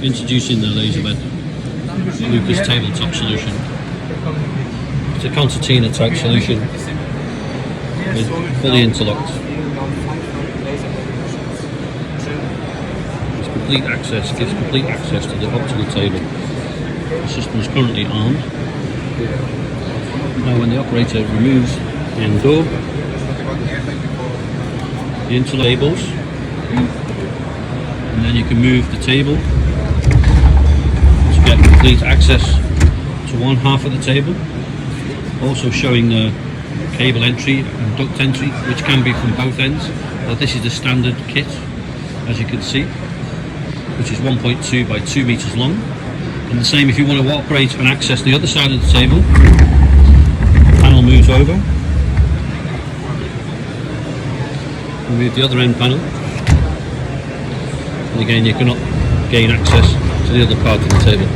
Introducing the laser-led Lucas Table Top solution. It's a concertina type solution with fully interlocked. It's complete access, gives complete access to the optical table. The system is currently armed. Now when the operator removes the end door, the interlabels, and then you can move the table to get complete access to one half of the table, also showing the cable entry and duct entry, which can be from both ends. Now this is the standard kit, as you can see, which is 1.2 by 2 meters long. And the same if you want to operate and access the other side of the table. The panel moves over. Remove the other end panel. And again, you cannot gain access to the other part of the table.